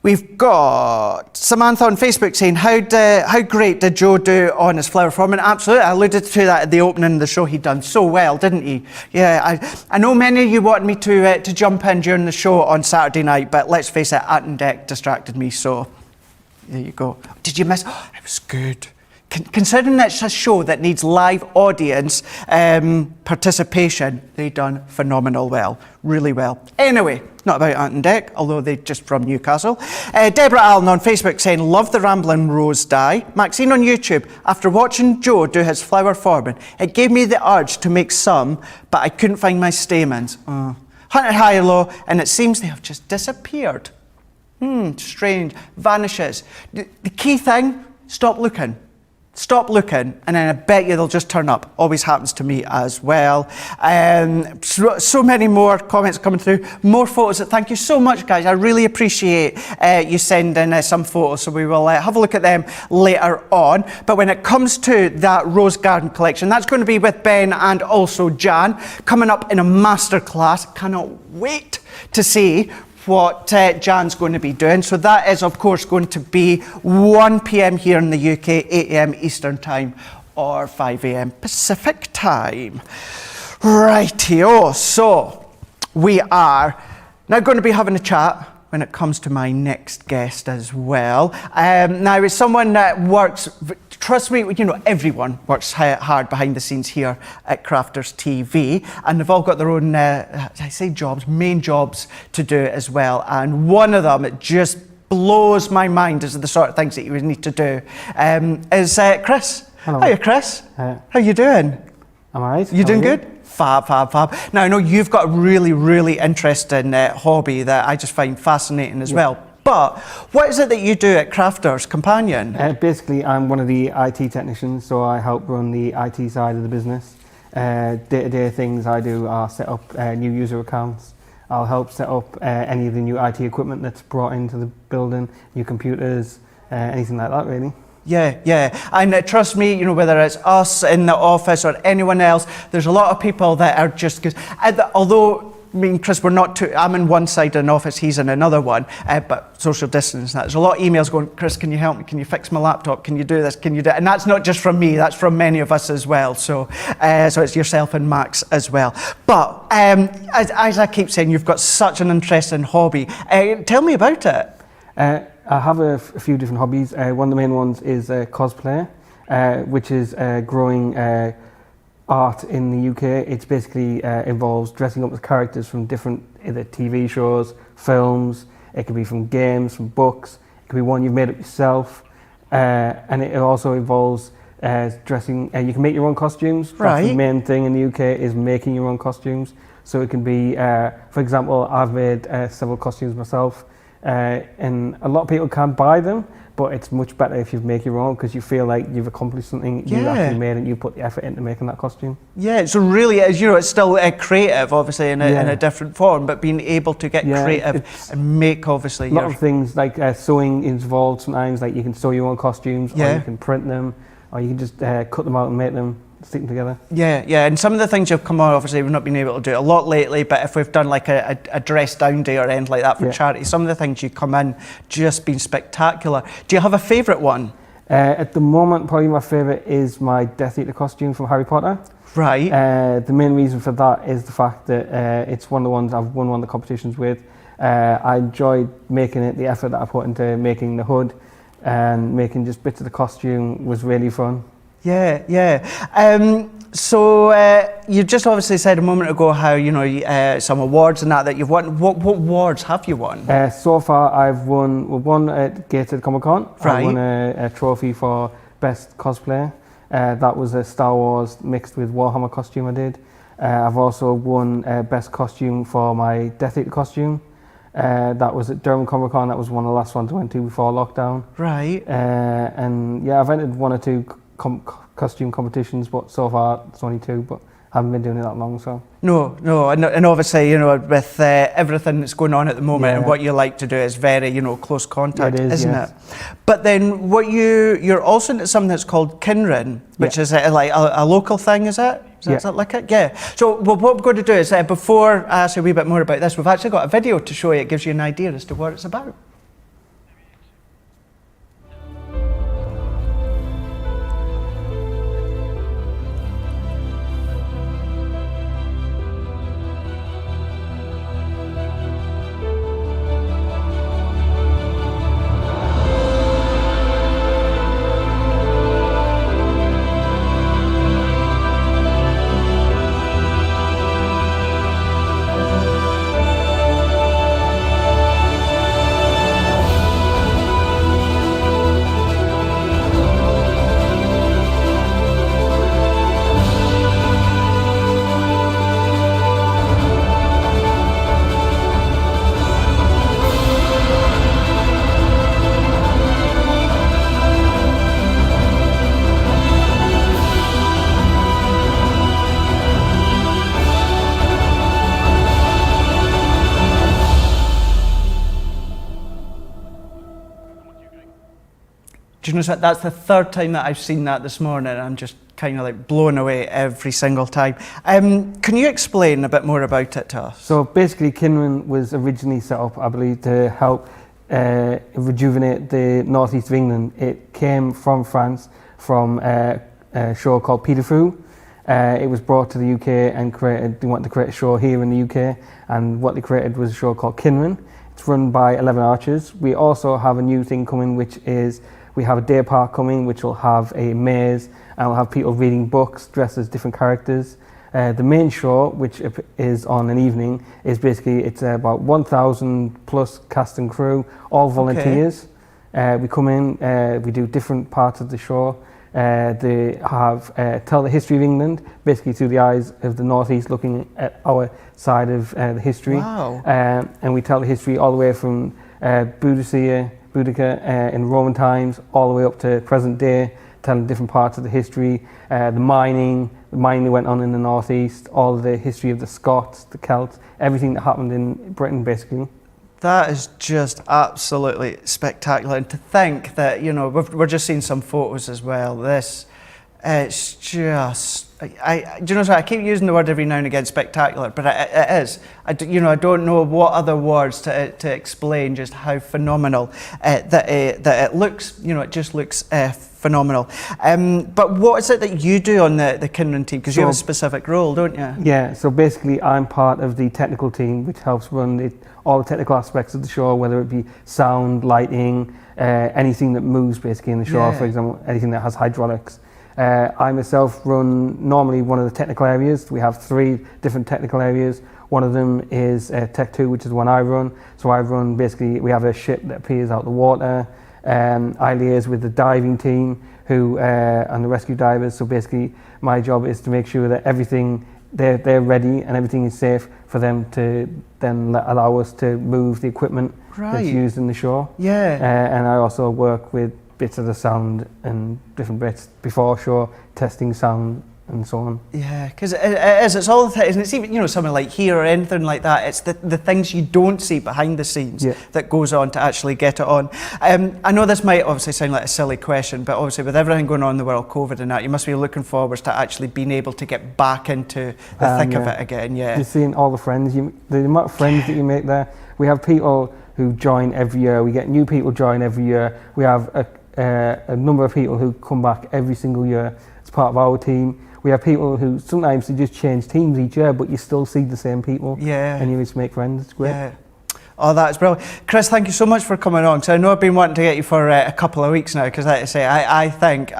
We've got Samantha on Facebook saying, how great did Joe do on his flower forming? Absolutely, I alluded to that at the opening of the show. He'd done so well, didn't he? Yeah, I know many of you wanted me to jump in during the show on Saturday night, but let's face it, Art and Deck distracted me, so there you go. Did you miss? Oh, it was good. Considering it's a show that needs live audience participation, they done phenomenal well, really well. Anyway, not about Ant and Deck, although they're just from Newcastle. Deborah Allen on Facebook saying, love the Rambling Rose die. Maxine on YouTube, after watching Joe do his flower forming, it gave me the urge to make some, but I couldn't find my stamens. Hunted high or low, and it seems they have just disappeared. Strange, vanishes. The key thing, stop looking. Stop looking, and then I bet you they'll just turn up. Always happens to me as well. So many more comments coming through. More photos. Thank you so much, guys. I really appreciate you sending some photos, so we will have a look at them later on. But when it comes to that Rose Garden collection, that's going to be with Ben and also Jan, coming up in a masterclass. Cannot wait to see what Jan's going to be doing. So that is, of course, going to be 1 p.m. here in the UK, 8 a.m. Eastern Time, or 5 a.m. Pacific Time. Rightio. So we are now going to be having a chat when it comes to my next guest as well. Now, as someone that works, trust me, you know, everyone works hard behind the scenes here at Crafters TV, and they've all got their own, main jobs to do as well. And one of them, it just blows my mind as the sort of things that you would need to do, is Chris. Hello. Hiya, Chris. How you doing? I'm alright. You doing good? Fab. Now, I know you've got a really, really interesting hobby that I just find fascinating as well. But what is it that you do at Crafters Companion? Basically, I'm one of the IT technicians, so I help run the IT side of the business. Day-to-day things I do are set up new user accounts. I'll help set up any of the new IT equipment that's brought into the building, new computers, anything like that, really. Yeah, and trust me, you know, whether it's us in the office or anyone else, there's a lot of people that are just, although me and Chris, we're not too, I'm in one side of an office, he's in another one, but social distance and that. There's a lot of emails going, Chris, can you help me? Can you fix my laptop? Can you do this? Can you do it? And that's not just from me, that's from many of us as well. So it's yourself and Max as well. But as I keep saying, you've got such an interesting hobby. Tell me about it. I have a few different hobbies. One of the main ones is cosplay, which is growing art in the UK. It's basically involves dressing up as characters from different either TV shows, films. It could be from games, from books. It could be one you've made up yourself, and it also involves dressing. You can make your own costumes. Right. That's the main thing in the UK is making your own costumes. So it can be, for example, I've made several costumes myself, and a lot of people can't buy them. But it's much better if you make your own because you feel like you've accomplished something you actually made and you put the effort into making that costume. Yeah, so really, as you know, it's still creative, obviously, in a different form, but being able to get creative and make, obviously, a lot of things like sewing is involved sometimes. Like you can sew your own costumes, or you can print them, or you can just cut them out and make them, stick them together. Yeah, and some of the things you've come on, obviously, we've not been able to do it a lot lately, but if we've done like a dress down day or anything like that for charity, some of the things you come in just been spectacular. Do you have a favourite one? At the moment, probably my favourite is my Death Eater costume from Harry Potter. Right. The main reason for that is the fact that it's one of the ones I've won one of the competitions with. I enjoyed making it, the effort that I put into making the hood and making just bits of the costume was really fun. Yeah. So you just obviously said a moment ago how, you know, some awards and that you've won. What awards have you won? So far I've won one at Gated Comic Con. Right. I won a trophy for best cosplay. That was a Star Wars mixed with Warhammer costume I did. I've also won best costume for my Death Eater costume. That was at Durham Comic Con. That was one of the last ones I went to before lockdown. Right. And yeah, I've entered one or two costume competitions, but so far it's only two, but I haven't been doing it that long, so. No, and obviously, you know, with everything that's going on at the moment and what you like to do is very, you know, close contact, isn't it? But then what you're also into something that's called Kinrin, which is like a local thing, is it? Is that like it? Yeah. So what we're going to do is, before I ask you a wee bit more about this, we've actually got a video to show you. It gives you an idea as to what it's about. Do you know what? That's the third time that I've seen that this morning. I'm just kind of like blown away every single time. Can you explain a bit more about it to us? So basically, Kinrin was originally set up, I believe, to help rejuvenate the northeast of England. It came from France, from a show called Peter Fu. It was brought to the UK and they wanted to create a show here in the UK, and what they created was a show called Kinrin. It's run by 11 archers. We also have a new thing coming, which is we have a day park coming, which will have a maze, and we'll have people reading books dressed as different characters. The main show, which is on an evening, is basically, it's about 1,000 plus cast and crew, all volunteers. We come in, we do different parts of the show. They have tell the history of England, basically through the eyes of the northeast, looking at our side of the history. Wow. And we tell the history all the way from Boudica in Roman times, all the way up to present day, telling different parts of the history, the mining that went on in the northeast, all the history of the Scots, the Celts, everything that happened in Britain, basically. That is just absolutely spectacular, and to think that, you know, we're just seeing some photos as well. This It's just, do you know, so I keep using the word every now and again, spectacular, but it is. I don't know what other words to explain just how phenomenal that it looks. You know, it just looks phenomenal. But what is it that you do on the Kinran team? Because you have a specific role, don't you? Yeah, so basically I'm part of the technical team, which helps run all the technical aspects of the show, whether it be sound, lighting, anything that moves basically in the show, for example, anything that has hydraulics. I myself run normally one of the technical areas. We have 3 different technical areas. One of them is Tech 2, which is one I run. So I run basically, we have a ship that appears out the water. I liaise with the diving team and the rescue divers. So basically my job is to make sure that everything, they're ready and everything is safe for them to then allow us to move the equipment that's used in the show. Yeah. And I also work with bits of the sound and different bits before show, testing sound and so on. Yeah, because it's all the things, and it's even, you know, something like here or anything like that, it's the things you don't see behind the scenes that goes on to actually get it on. I know this might obviously sound like a silly question, but obviously with everything going on in the world, COVID and that, you must be looking forward to actually being able to get back into the thick of it again. You're seeing all the friends, the amount of friends that you make there. We have people who join every year, we get new people join every year. We have a number of people who come back every single year as part of our team. We have people who sometimes they just change teams each year, but you still see the same people. Yeah. And you just make friends. It's great. Yeah. Oh, that's brilliant. Chris, thank you so much for coming on. So I know I've been wanting to get you for a couple of weeks now, because like I say, I think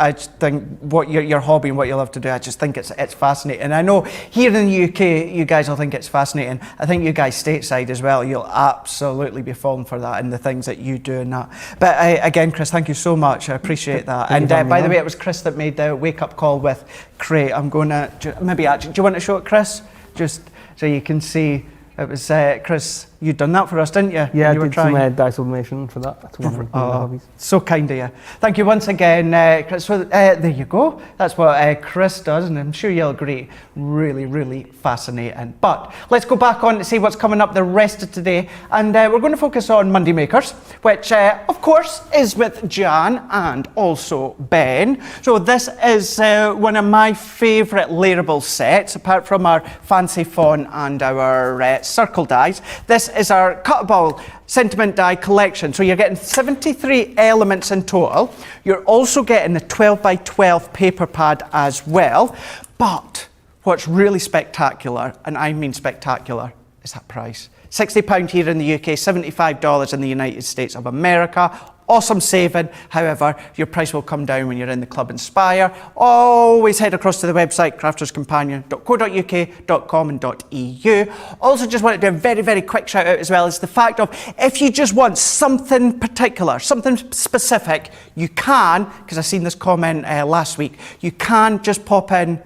what your hobby and what you love to do, I just think it's fascinating. And I know here in the UK, you guys will think it's fascinating. I think you guys stateside as well, you'll absolutely be falling for that and the things that you do and that. But again, Chris, thank you so much. I appreciate that. And by the way, it was Chris that made the wake-up call with Cray. I'm going to, maybe actually, do you want to show it, Chris? Just so you can see. It was Chris, you'd done that for us, didn't you? Yeah, you I did some dye sublimation for that. That's one of my hobbies. So kind of you. Thank you once again, Chris. So, there you go. That's what Chris does, and I'm sure you'll agree, really, really fascinating. But let's go back on to see what's coming up the rest of today, and we're going to focus on Monday Makers, which, of course, is with Jan and also Ben. So this is one of my favourite Layerable sets, apart from our fancy font and our circle dies. This is our Cuttable sentiment die collection. So you're getting 73 elements in total. You're also getting the 12 by 12 paper pad as well. But what's really spectacular, and I mean spectacular, is that price. £60 here in the UK, $75 in the United States of America. Awesome saving. However, your price will come down when you're in the Club Inspire. Always head across to the website, crafterscompanion.co.uk.com and .eu. Also, just want to do a very, very quick shout out as well, is the fact of if you just want something particular, something specific, you can, because I seen this comment last week, you can just pop in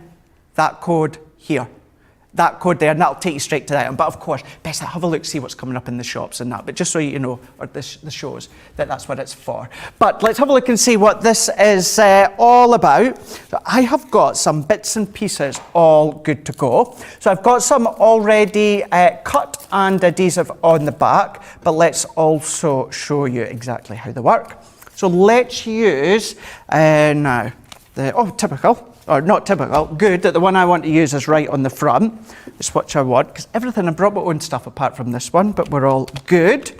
that code here. That code there, and that'll take you straight to the item. But of course, best to have a look, see what's coming up in the shops and that. But just so you know, or the shows, that's what it's for. But let's have a look and see what this is all about. So I have got some bits and pieces all good to go. So I've got some already cut and adhesive on the back, but let's also show you exactly how they work. So let's use now typical. Or not typical, good, that the one I want to use is right on the front. It's what I want, because everything, I brought my own stuff apart from this one, but we're all good.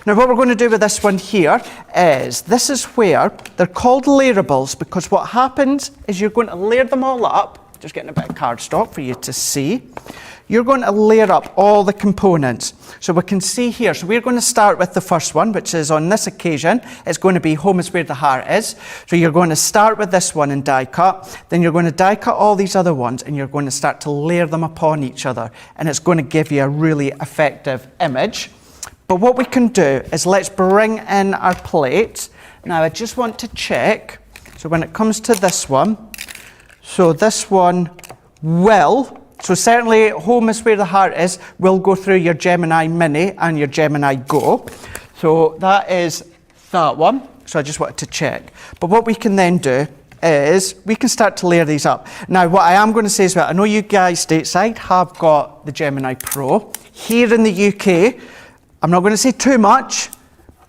Now what we're going to do with this one here is, this is where they're called layerables, because what happens is you're going to layer them all up, just getting a bit of cardstock for you to see. You're going to layer up all the components. So we can see here, so we're going to start with the first one, which is on this occasion, it's going to be Home is Where the Heart Is. So you're going to start with this one and die cut, then you're going to die cut all these other ones, and you're going to start to layer them upon each other, and it's going to give you a really effective image. But what we can do is let's bring in our plate. Now I just want to check, so when it comes to this one, so this one will, so certainly Home is Where the Heart Is will go through your Gemini Mini and your Gemini Go. So that is that one. So I just wanted to check. But what we can then do is we can start to layer these up. Now what I am going to say as well, I know you guys stateside have got the Gemini Pro. Here in the UK, I'm not going to say too much,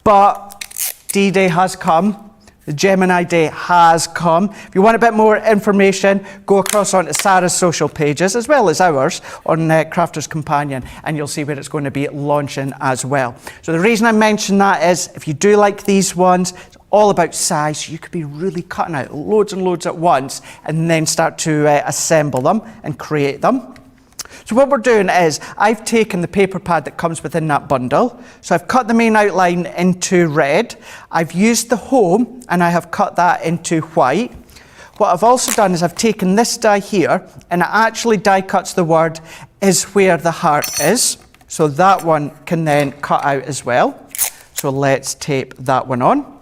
but D-Day has come. The Gemini Day has come. If you want a bit more information, go across onto Sarah's social pages as well as ours on Crafter's Companion, and you'll see where it's going to be launching as well. So the reason I mention that is if you do like these ones, it's all about size. You could be really cutting out loads and loads at once and then start to assemble them and create them. So what we're doing is I've taken the paper pad that comes within that bundle. So I've cut the main outline into red. I've used the home and I have cut that into white. What I've also done is I've taken this die here and it actually die cuts the word is where the heart is. So that one can then cut out as well. So let's tape that one on.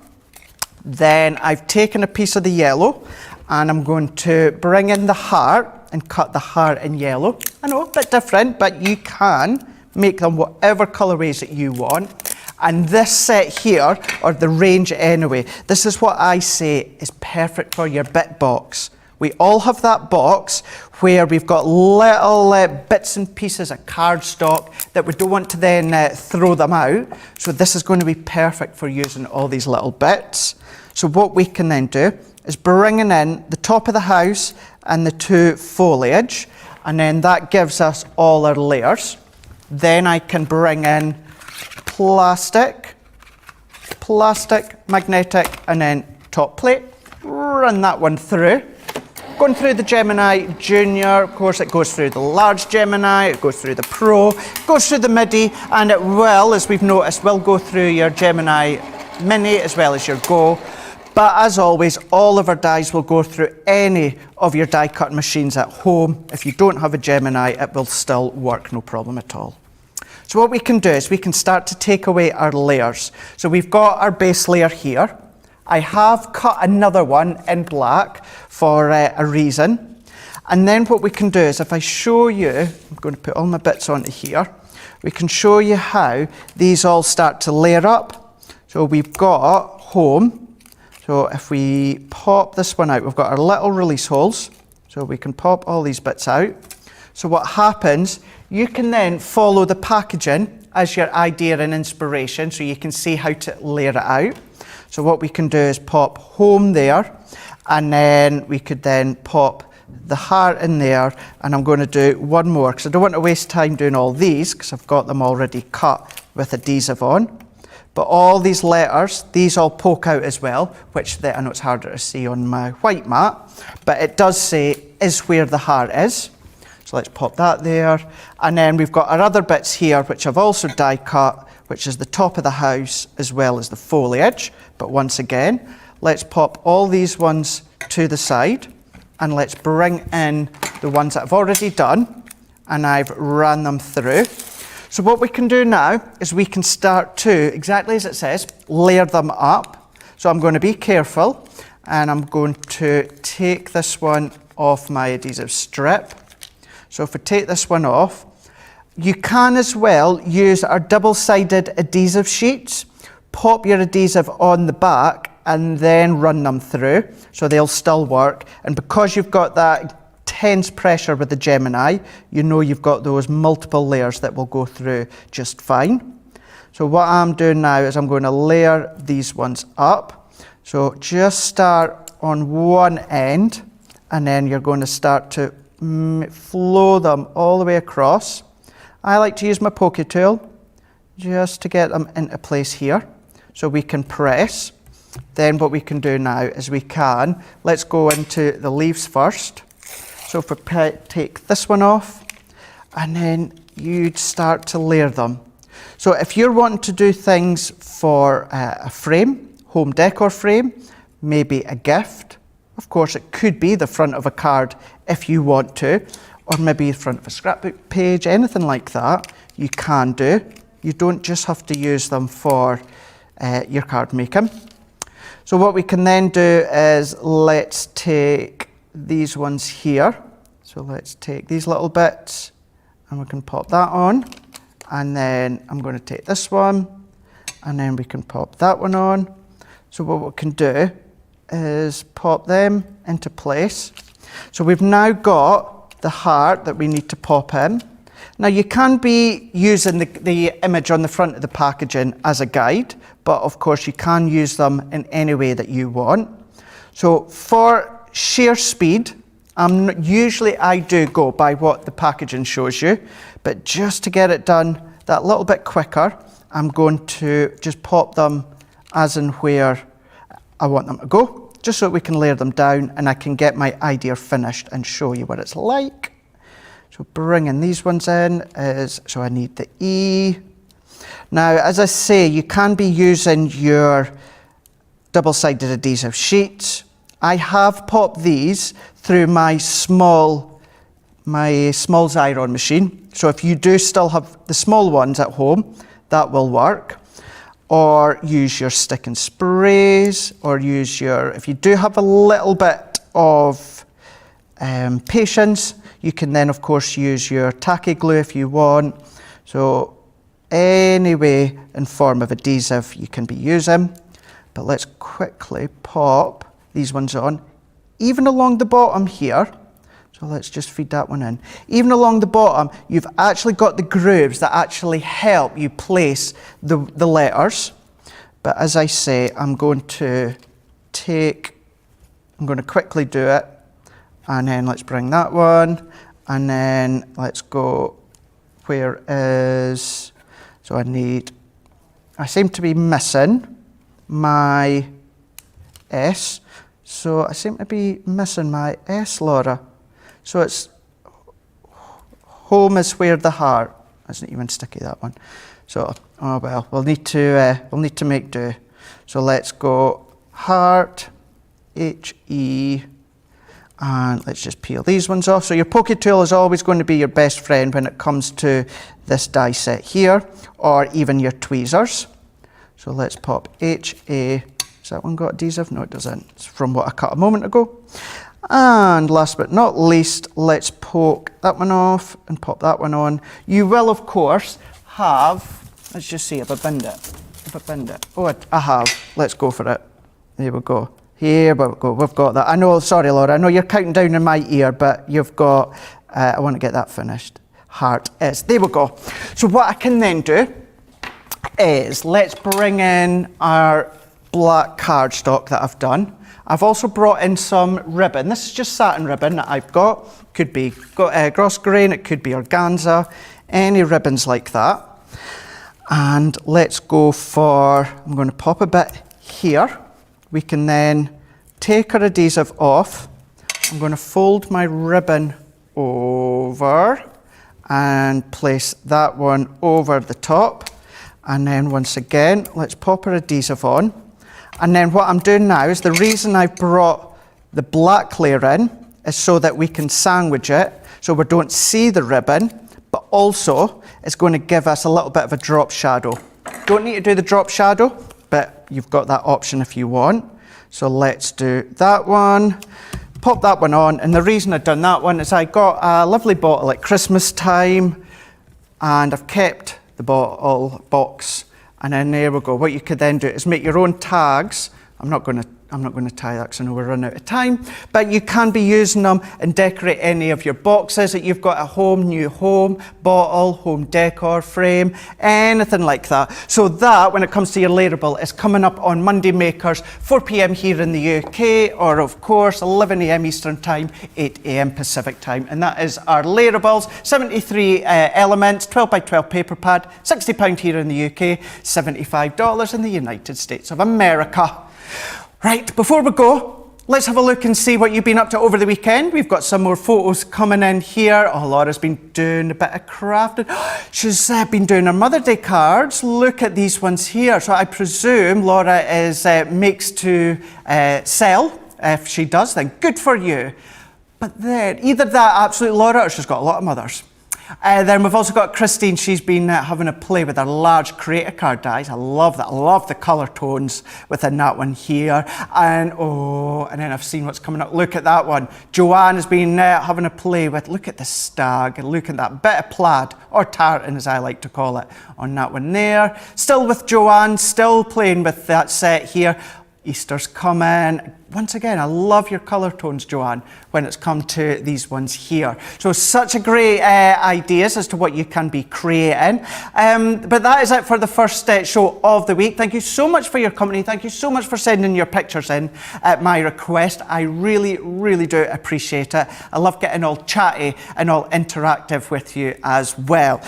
Then I've taken a piece of the yellow and I'm going to bring in the heart and cut the heart in yellow. I know, a bit different, but you can make them whatever colourways that you want. And this set here, or the range anyway, this is what I say is perfect for your bit box. We all have that box where we've got little bits and pieces of cardstock that we don't want to then throw them out. So this is going to be perfect for using all these little bits. So what we can then do is bringing in the top of the house and the two foliage, and then that gives us all our layers. Then I can bring in plastic, magnetic, and then top plate. Run that one through. Going through the Gemini Junior, of course it goes through the large Gemini, it goes through the Pro, it goes through the MIDI, and it will, as we've noticed, will go through your Gemini Mini as well as your Go. But as always, all of our dies will go through any of your die cutting machines at home. If you don't have a Gemini, it will still work, no problem at all. So what we can do is we can start to take away our layers. So we've got our base layer here. I have cut another one in black for a reason. And then what we can do is if I show you, I'm going to put all my bits onto here, we can show you how these all start to layer up. So we've got home. So if we pop this one out, we've got our little release holes. So we can pop all these bits out. So what happens, you can then follow the packaging as your idea and inspiration so you can see how to layer it out. So what we can do is pop home there, and then we could then pop the heart in there, and I'm going to do one more because I don't want to waste time doing all these because I've got them already cut with adhesive on. But all these letters, these all poke out as well, which I know it's harder to see on my white mat, but it does say is where the heart is. So let's pop that there. And then we've got our other bits here, which I've also die cut, which is the top of the house as well as the foliage. But once again, let's pop all these ones to the side and let's bring in the ones that I've already done and I've ran them through. So what we can do now is we can start to, exactly as it says, layer them up. So I'm going to be careful and I'm going to take this one off my adhesive strip. So if we take this one off, you can as well use our double-sided adhesive sheets, pop your adhesive on the back and then run them through so they'll still work. And because you've got that intense pressure with the Gemini, you know you've got those multiple layers that will go through just fine. So what I'm doing now is I'm going to layer these ones up. So just start on one end and then you're going to start to flow them all the way across. I like to use my poke tool just to get them into place here so we can press. Then what we can do now is let's go into the leaves first. So if we take this one off and then you'd start to layer them. So if you're wanting to do things for a frame, home decor frame, maybe a gift, of course it could be the front of a card if you want to, or maybe the front of a scrapbook page, anything like that, you can do. You don't just have to use them for your card making. So what we can then do is let's take these ones here. So let's take these little bits and we can pop that on. And then I'm going to take this one and then we can pop that one on. So what we can do is pop them into place. So we've now got the heart that we need to pop in. Now you can be using the image on the front of the packaging as a guide, but of course you can use them in any way that you want. So for sheer speed, usually I do go by what the packaging shows you, but just to get it done that little bit quicker, I'm going to just pop them as and where I want them to go, just so we can layer them down and I can get my idea finished and show you what it's like. So bringing these ones in so I need the E. Now, as I say, you can be using your double-sided adhesive sheets. I have popped these through my small Xyron machine. So if you do still have the small ones at home, that will work. Or use your stick and sprays, or use if you do have a little bit of patience, you can then of course use your tacky glue if you want. So any way and form of adhesive you can be using. But let's quickly pop these ones on, even along the bottom here. So let's just feed that one in. Even along the bottom, you've actually got the grooves that actually help you place the letters. But as I say, I'm going to quickly do it. And then let's bring that one. And then let's go, where is, so I seem to be missing my S. So I seem to be missing my S, Laura. So it's home is where the heart. Isn't even sticky, that one. So oh well, we'll need to make do. So let's go heart, HE, and let's just peel these ones off. So your poke tool is always going to be your best friend when it comes to this die set here, or even your tweezers. So let's pop HA. Has that one got adhesive? No, it doesn't. It's from what I cut a moment ago. And last but not least, let's poke that one off and pop that one on. You will, of course, have, let's just see if I bend it. Oh, I have. Let's go for it. There we go. Here we go. We've got that. I know, sorry, Laura, I know you're counting down in my ear, but you've got, I want to get that finished. Heart is. There we go. So what I can then do is let's bring in our black cardstock that I've done. I've also brought in some ribbon. This is just satin ribbon that I've got. Could be gross grain, it could be organza, any ribbons like that. And let's go for, I'm going to pop a bit here. We can then take our adhesive off. I'm going to fold my ribbon over and place that one over the top. And then once again, let's pop our adhesive on. And then what I'm doing now is, the reason I've brought the black layer in is so that we can sandwich it so we don't see the ribbon, but also it's going to give us a little bit of a drop shadow. Don't need to do the drop shadow, but you've got that option if you want. So let's do that one, pop that one on. And the reason I've done that one is I got a lovely bottle at Christmas time and I've kept the bottle box. And then there we go. What you could then do is make your own tags. I'm not going to tie that because I know we're running out of time. But you can be using them and decorate any of your boxes that you've got at home, new home, bottle, home decor, frame, anything like that. So that, when it comes to your Layerable, is coming up on Monday Makers, 4 p.m. here in the UK, or of course 11 a.m. Eastern Time, 8 a.m. Pacific Time. And that is our Layerables, 73 elements, 12 by 12 paper pad, £60 here in the UK, $75 in the United States of America. Right, before we go, let's have a look and see what you've been up to over the weekend. We've got some more photos coming in here. Oh, Laura's been doing a bit of crafting. She's been doing her Mother's Day cards. Look at these ones here. So I presume Laura is makes to sell. If she does, then good for you. But then, either that, absolute Laura, or she's got a lot of mothers. Then we've also got Christine. She's been having a play with her large creator card dies. I love that. I love the colour tones within that one here. And then I've seen what's coming up. Look at that one. Joanne has been having a play with, look at the stag, and look at that bit of plaid, or tartan as I like to call it, on that one there. Still with Joanne, still playing with that set here. Easter's coming. Once again, I love your colour tones, Joanne, when it's come to these ones here. So such a great ideas as to what you can be creating. But that is it for the first show of the week. Thank you so much for your company. Thank you so much for sending your pictures in at my request. I really, really do appreciate it. I love getting all chatty and all interactive with you as well.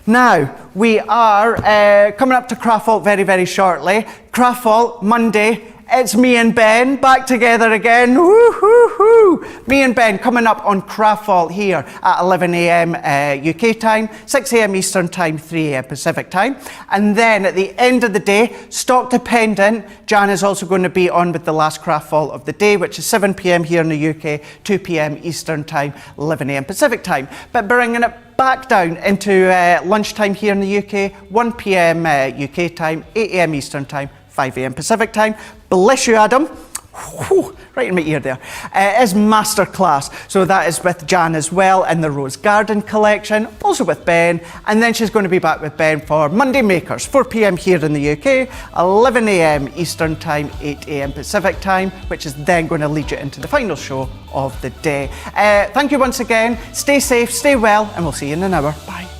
Now, we are coming up to Craftfall very, very shortly. Craftfall, Monday. It's me and Ben back together again. Woo-hoo-hoo. Me and Ben coming up on Craftfall here at 11 a.m. UK time, 6 a.m. Eastern time, 3 a.m. Pacific time. And then at the end of the day, stock dependent, Jan is also going to be on with the last Craftfall of the day, which is 7 p.m. here in the UK, 2 p.m. Eastern time, 11 a.m. Pacific time. But bringing it back down into lunchtime here in the UK, 1 p.m. UK time, 8 a.m. Eastern time, 5 a.m. Pacific time. Bless you, Adam. Whew, right in my ear there. Is Masterclass. So that is with Jan as well in the Rose Garden collection, also with Ben. And then she's going to be back with Ben for Monday Makers, 4 p.m. here in the UK, 11 a.m. Eastern time, 8 a.m. Pacific time, which is then going to lead you into the final show of the day. Thank you once again. Stay safe, stay well, and we'll see you in an hour. Bye.